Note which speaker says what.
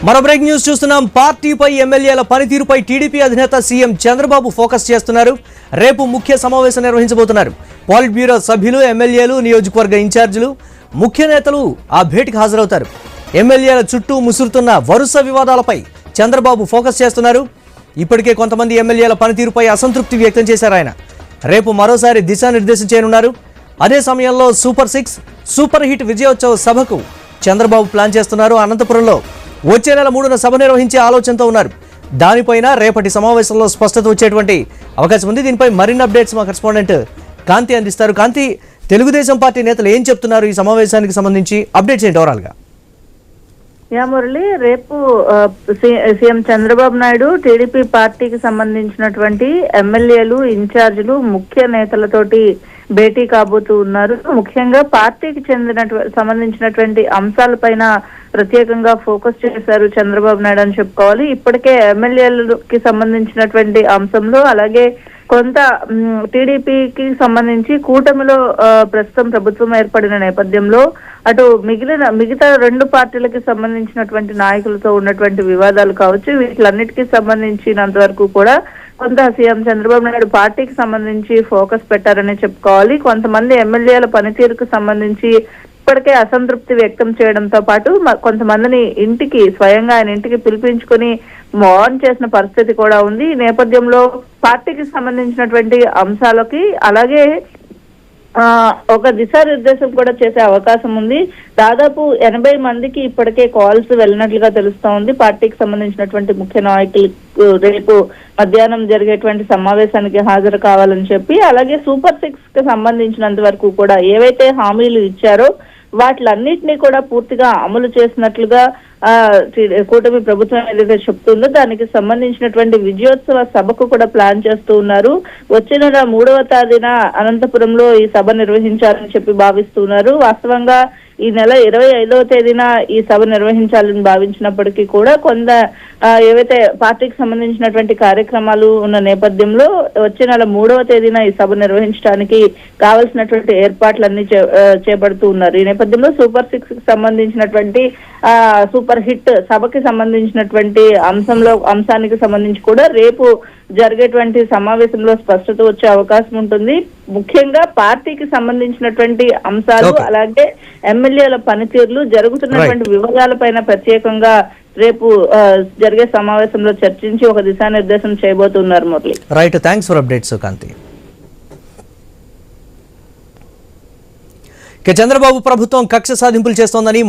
Speaker 1: మరో break news చూస్తున్నాం. పార్టీపై ఎమ్మెల్యేల పనితీరుపై టీడీపీ అధినేత సీఎం చంద్రబాబు ఫోకస్ చేస్తున్నారు. రేపు ముఖ్య సమావేశం నిర్వహించబోతున్నారు. పాలిట్ బ్యూరో సభ్యులు, ఎమ్మెల్యేలు, నియోజకవర్గ ఇన్ఛార్జీలు, ముఖ్య నేతలు ఆ భేటీకి హాజరవుతారు. ఎమ్మెల్యేల చుట్టూ ముసురుతున్న వరుస వివాదాలపై చంద్రబాబు ఫోకస్ చేస్తున్నారు. ఇప్పటికే కొంతమంది ఎమ్మెల్యేల పనితీరుపై అసంతృప్తి వ్యక్తం చేశారు. ఆయన రేపు మరోసారి దిశానిర్దేశం చేయనున్నారు. అదే సమయంలో సూపర్ 6 సూపర్ హిట్ విజయోత్సవ సభకు చంద్రబాబు ప్లాన్ చేస్తున్నారు. అనంతపురంలో వచ్చే నెల 3న సభ నిర్వహించే ఆలోచనతో ఉన్నారు. దానిపైన రేపటి సమావేశంలో స్పష్టత వచ్చేటువంటి అవకాశం ఉంది. దీనిపై మరిన్ని అప్డేట్స్ మా కరెస్పాండెంట్ కాంతి అందిస్తారు. కాంతి, తెలుగుదేశం పార్టీ నేతలు ఏం చెప్తున్నారు ఈ సమావేశానికి సంబంధించి? అప్డేట్స్ ఏంటి ఓవరాల్ గా?
Speaker 2: మురళి, రేపు సీఎం చంద్రబాబు నాయుడు టీడీపీ పార్టీకి సంబంధించినటువంటి ఎమ్మెల్యేలు, ఇన్ఛార్జీలు, ముఖ్య నేతలతోటి భేటీ కాబోతూ ఉన్నారు. ముఖ్యంగా పార్టీకి సంబంధించినటువంటి అంశాలపైన ప్రత్యేకంగా ఫోకస్ చేశారు చంద్రబాబు నాయుడు అని చెప్పుకోవాలి. ఇప్పటికే ఎమ్మెల్యేలకి సంబంధించినటువంటి అంశంలో, అలాగే కొంత టీడీపీకి సంబంధించి కూటమిలో ప్రస్తుతం ప్రభుత్వం ఏర్పడిన నేపథ్యంలో అటు మిగతా 2 పార్టీలకి సంబంధించినటువంటి నాయకులతో ఉన్నటువంటి వివాదాలు కావచ్చు, వీటిలన్నిటికీ సంబంధించినంత వరకు కూడా కొంత సీఎం చంద్రబాబు నాయుడు పార్టీకి సంబంధించి ఫోకస్ పెట్టారని చెప్పుకోవాలి. కొంతమంది ఎమ్మెల్యేల పనితీరుకు సంబంధించి ఇప్పటికే అసంతృప్తి వ్యక్తం చేయడంతో పాటు కొంతమందిని స్వయంగా ఆయన ఇంటికి పిలిపించుకుని వార్న్ చేసిన పరిస్థితి కూడా ఉంది. ఈ నేపథ్యంలో పార్టీకి సంబంధించినటువంటి అంశాలకి అలాగే ఒక దిశానిర్దేశం కూడా చేసే అవకాశం ఉంది. దాదాపు 80 మందికి ఇప్పటికే కాల్స్ వెళ్ళినట్లుగా తెలుస్తా ఉంది. పార్టీకి సంబంధించినటువంటి ముఖ్య నాయకులు రేపు మధ్యాహ్నం జరిగేటువంటి సమావేశానికి హాజరు కావాలని చెప్పి, అలాగే సూపర్ 6 కి సంబంధించినంత వరకు కూడా ఏవైతే హామీలు ఇచ్చారో వాటిలన్నింటినీ కూడా పూర్తిగా అమలు చేసినట్లుగా కూటమి ప్రభుత్వం ఏదైతే చెప్తుందో దానికి సంబంధించినటువంటి విజయోత్సవ సభకు కూడా ప్లాన్ చేస్తూ ఉన్నారు. వచ్చే నెల 3వ తేదీన అనంతపురంలో ఈ సభ నిర్వహించాలని చెప్పి భావిస్తున్నారు. వాస్తవంగా ఈ నెల 25వ తేదీన ఈ సభ నిర్వహించాలని భావించినప్పటికీ కూడా కొంత ఏవైతే పార్టీకి సంబంధించినటువంటి కార్యక్రమాలు ఉన్న నేపథ్యంలో వచ్చే నెల 3వ తేదీన ఈ సభ నిర్వహించడానికి కావలసినటువంటి ఏర్పాట్లన్నీ చేపడుతూ ఉన్నారు. ఈ నేపథ్యంలో సూపర్ 6 కి సంబంధించినటువంటి సూపర్ హిట్ సభకి సంబంధించినటువంటి అంశానికి సంబంధించి కూడా రేపు జరిగేటువంటి సమావేశంలో స్పష్టత వచ్చే అవకాశం ఉంటుంది. ముఖ్యంగా పార్టీకి సంబంధించినటువంటి అంశాలు, అలాగే ఎమ్మెల్యేల పనితీరులు, జరుగుతున్నటువంటి వివాదాలపైన ప్రత్యేకంగా రేపు జరిగే సమావేశంలో చర్చించి ఒక దిశానిర్దేశం చేయబోతున్నారు. Murali,
Speaker 1: right, thanks for updates Kanthi. Chandrababu ప్రభుత్వం కక్ష సాధింపులు చేస్తోందని